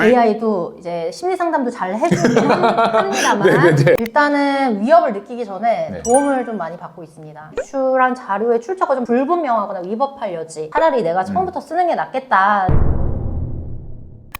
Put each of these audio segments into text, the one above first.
AI도 이제 심리 상담도 잘 해주긴 합니다만 네네네. 일단은 위협을 느끼기 전에 네. 도움을 좀 많이 받고 있습니다. 제출한 자료의 출처가 좀 불분명하거나 위법할 여지, 차라리 내가 처음부터 쓰는 게 낫겠다.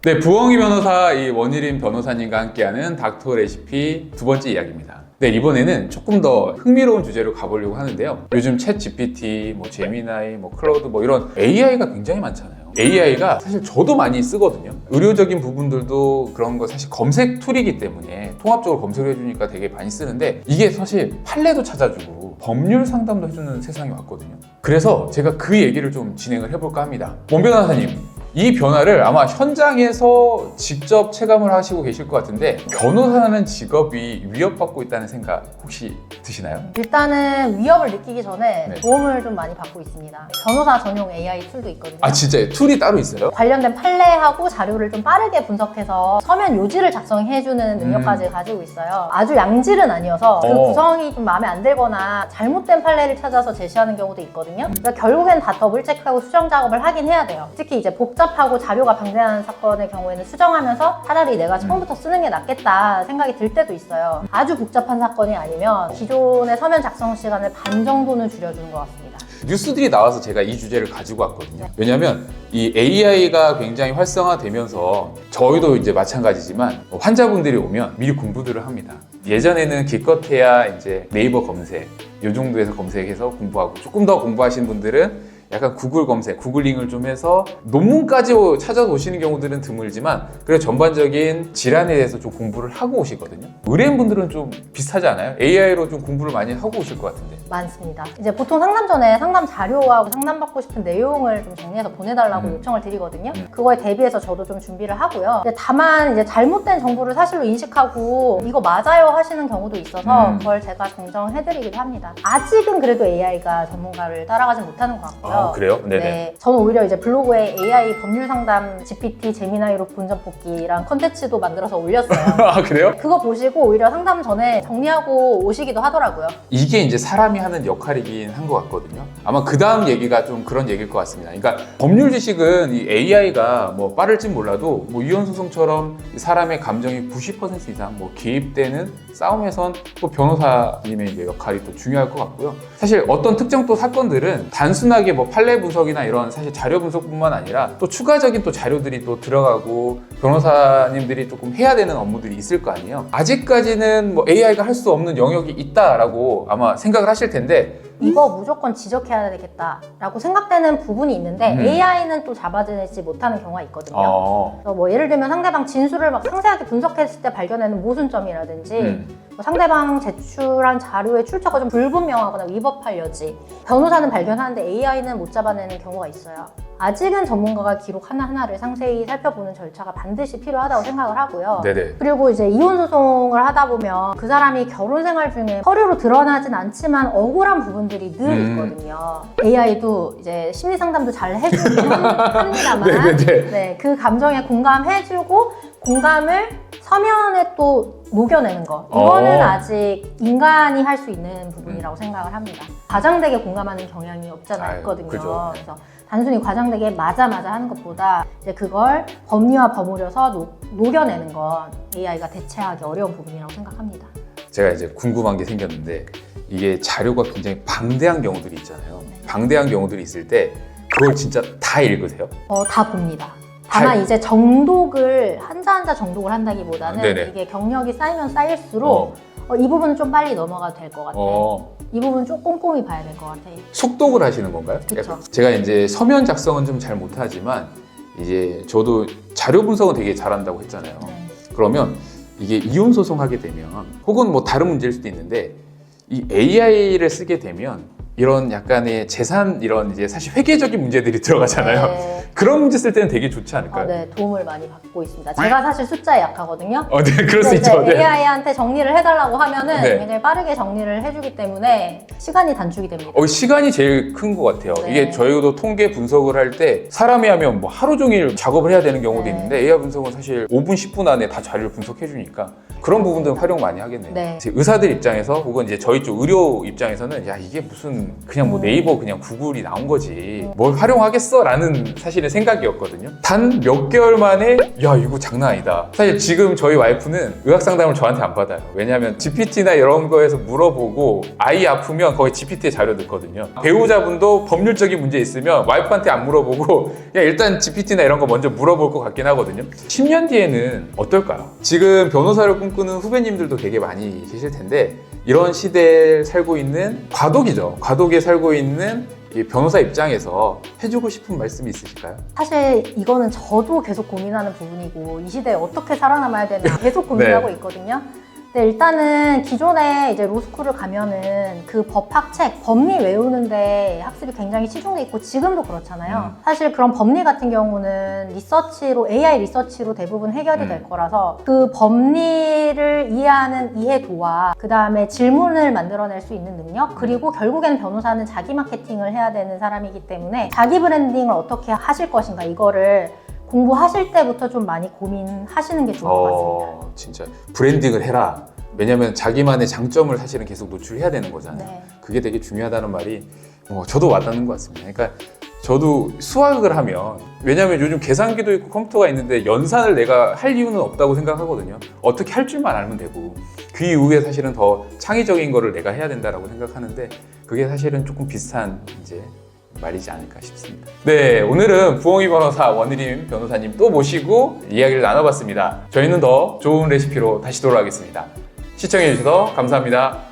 네, 부엉이 변호사 이 원일인 변호사님과 함께하는 닥터 레시피 두 번째 이야기입니다. 네, 이번에는 조금 더 흥미로운 주제로 가보려고 하는데요. 요즘 챗 GPT, 뭐 제미나이, 뭐 클라우드 뭐 이런 AI가 굉장히 많잖아요. AI가 사실 저도 많이 쓰거든요. 의료적인 부분들도 그런 거 사실 검색 툴이기 때문에 통합적으로 검색을 해주니까 되게 많이 쓰는데 이게 사실 판례도 찾아주고 법률 상담도 해주는 세상이 왔거든요. 그래서 제가 그 얘기를 좀 진행을 해볼까 합니다. 원 변호사님, 이 변화를 아마 현장에서 직접 체감을 하시고 계실 것 같은데 변호사라는 직업이 위협받고 있다는 생각 혹시 드시나요? 일단은 위협을 느끼기 전에 네. 도움을 좀 많이 받고 있습니다. 변호사 전용 AI 툴도 있거든요. 아 진짜요? 툴이 따로 있어요? 관련된 판례하고 자료를 좀 빠르게 분석해서 서면 요지를 작성해주는 능력까지 가지고 있어요. 아주 양질은 아니어서 그 구성이 좀 마음에 안 들거나 잘못된 판례를 찾아서 제시하는 경우도 있거든요. 그러니까 결국엔 다 더블 체크하고 수정 작업을 하긴 해야 돼요. 특히 이제 복잡하고 자료가 방대한 사건의 경우에는 수정하면서 차라리 내가 처음부터 쓰는 게 낫겠다 생각이 들 때도 있어요. 아주 복잡한 사건이 아니면 기존의 서면 작성 시간을 반 정도는 줄여주는 것 같습니다. 뉴스들이 나와서 제가 이 주제를 가지고 왔거든요. 왜냐면 이 AI가 굉장히 활성화되면서 저희도 이제 마찬가지지만 환자분들이 오면 미리 공부들을 합니다. 예전에는 기껏해야 이제 네이버 검색 이 정도에서 검색해서 공부하고 조금 더 공부하신 분들은 약간 구글 검색, 구글링을 좀 해서 논문까지 찾아오시는 경우들은 드물지만 그래도 전반적인 질환에 대해서 좀 공부를 하고 오시거든요. 의뢰인분들은 좀 비슷하지 않아요? AI로 좀 공부를 많이 하고 오실 것 같은데. 많습니다. 이제 보통 상담 전에 상담 자료와 상담받고 싶은 내용을 좀 정리해서 보내달라고 요청을 드리거든요. 그거에 대비해서 저도 좀 준비를 하고요. 다만 이제 잘못된 정보를 사실로 인식하고 이거 맞아요 하시는 경우도 있어서 그걸 제가 정정해드리기도 합니다. 아직은 그래도 AI가 전문가를 따라가지 못하는 것 같고요. 아, 그래요? 네네. 네, 저는 오히려 이제 블로그에 AI 법률 상담 GPT 제미나이로 본전 뽑기랑 컨텐츠도 만들어서 올렸어요. 아, 그래요? 그거 보시고 오히려 상담 전에 정리하고 오시기도 하더라고요. 이게 이제 사람이 하는 역할이긴 한 것 같거든요. 아마 그 다음 얘기가 좀 그런 얘기일 것 같습니다. 그러니까 법률 지식은 이 AI가 뭐 빠를진 몰라도 뭐 이혼소송처럼 사람의 감정이 90% 이상 뭐 개입되는 싸움에선 또 변호사님의 이제 역할이 또 중요할 것 같고요. 사실 어떤 특정 또 사건들은 단순하게 뭐 판례 분석이나 이런 사실 자료 분석뿐만 아니라 또 추가적인 또 자료들이 또 들어가고 변호사님들이 조금 해야 되는 업무들이 있을 거 아니에요. 아직까지는 뭐 AI가 할 수 없는 영역이 있다라고 아마 생각을 하실 텐데 이거 무조건 지적해야 되겠다라고 생각되는 부분이 있는데 AI는 또 잡아내지 못하는 경우가 있거든요. 그래서 뭐 예를 들면 상대방 진술을 막 상세하게 분석했을 때 발견하는 모순점이라든지 뭐 상대방 제출한 자료의 출처가 좀 불분명하거나 위법할 여지, 변호사는 발견하는데 AI는 못 잡아내는 경우가 있어요. 아직은 전문가가 기록 하나하나를 상세히 살펴보는 절차가 반드시 필요하다고 생각을 하고요. 네네. 그리고 이제 이혼 소송을 하다 보면 그 사람이 결혼 생활 중에 서류로 드러나진 않지만 억울한 부분들이 늘 있거든요. AI도 이제 심리 상담도 잘 해주긴 합니다만 네, 그 감정에 공감해주고 공감을 서면에 또 녹여내는 거, 이거는 아직 인간이 할 수 있는 부분이라고 생각을 합니다. 과장되게 공감하는 경향이 없잖아요, 없거든요. 그죠. 그래서 단순히 과장되게 맞아 하는 것보다 이제 그걸 법리화 버무려서 녹여내는 건 AI가 대체하기 어려운 부분이라고 생각합니다. 제가 이제 궁금한 게 생겼는데 이게 자료가 굉장히 방대한 경우들이 있잖아요. 방대한 경우들이 있을 때 그걸 진짜 다 읽으세요? 다 봅니다. 다만 이제 정독을 한자 정독을 한다기보다는 네네. 이게 경력이 쌓이면 쌓일수록 이 부분은 좀 빨리 넘어가도 될 것 같아요. 이 부분 좀 꼼꼼히 봐야 될 것 같아요. 속독을 하시는 건가요? 그쵸. 제가 이제 서면 작성은 좀 잘 못하지만 이제 저도 자료 분석은 되게 잘한다고 했잖아요. 그러면 이게 이혼 소송 하게 되면 혹은 뭐 다른 문제일 수도 있는데 이 AI를 쓰게 되면 이런 약간의 재산 이런 이제 사실 회계적인 문제들이 들어가잖아요. 네. 그런 문제 쓸 때는 되게 좋지 않을까요? 네, 도움을 많이 받고 있습니다. 제가 사실 숫자에 약하거든요. 네, 그럴 수 있죠. 네. AI한테 정리를 해달라고 하면은 네. 굉장히 빠르게 정리를 해주기 때문에 시간이 단축이 됩니다. 시간이 제일 큰 것 같아요. 네. 이게 저희도 통계 분석을 할 때 사람이 하면 뭐 하루 종일 작업을 해야 되는 경우도 있는데 AI 분석은 사실 5분, 10분 안에 다 자료를 분석해 주니까 그런 부분들은 활용 많이 하겠네요. 네. 의사들 입장에서 혹은 이제 저희 쪽 의료 입장에서는 야 이게 무슨 이거는 그냥 뭐 네이버 그냥 구글이 나온 거지 뭘 활용하겠어? 라는 사실은 생각이었거든요. 단 몇 개월 만에 야 이거 장난 아니다. 사실 지금 저희 와이프는 의학 상담을 저한테 안 받아요. 왜냐하면 GPT나 이런 거에서 물어보고 아이 아프면 거기 GPT에 자료 넣거든요. 배우자분도 법률적인 문제 있으면 와이프한테 안 물어보고 그냥 일단 GPT나 이런 거 먼저 물어볼 것 같긴 하거든요. 10년 뒤에는 어떨까요? 지금 변호사를 꿈꾸는 후배님들도 되게 많이 계실 텐데 이런 시대에 살고 있는 과도기죠. 과도기에 살고 있는 이 변호사 입장에서 해주고 싶은 말씀이 있으실까요? 사실 이거는 저도 계속 고민하는 부분이고 이 시대에 어떻게 살아남아야 되나 계속 고민하고 네. 있거든요. 근데 일단은 기존에 이제 로스쿨을 가면은 그 법학책, 법리 외우는데 학습이 굉장히 치중돼 있고 지금도 그렇잖아요. 사실 그런 법리 같은 경우는 리서치로, AI 리서치로 대부분 해결이 될 거라서 그 법리를 이해하는 이해도와 그 다음에 질문을 만들어낼 수 있는 능력, 그리고 결국엔 변호사는 자기 마케팅을 해야 되는 사람이기 때문에 자기 브랜딩을 어떻게 하실 것인가 이거를 공부하실 때부터 좀 많이 고민하시는 게 좋을 것 같습니다. 진짜 브랜딩을 해라. 왜냐면 자기만의 장점을 사실은 계속 노출해야 되는 거잖아요. 네. 그게 되게 중요하다는 말이 저도 와닿는 것 같습니다. 그러니까 저도 수학을 하면 왜냐면 요즘 계산기도 있고 컴퓨터가 있는데 연산을 내가 할 이유는 없다고 생각하거든요. 어떻게 할 줄만 알면 되고 그 이후에 사실은 더 창의적인 거를 내가 해야 된다라고 생각하는데 그게 사실은 조금 비슷한 이제 말이지 않을까 싶습니다. 네, 오늘은 부엉이 변호사 원희림 변호사님 또 모시고 이야기를 나눠봤습니다. 저희는 더 좋은 레시피로 다시 돌아오겠습니다. 시청해주셔서 감사합니다.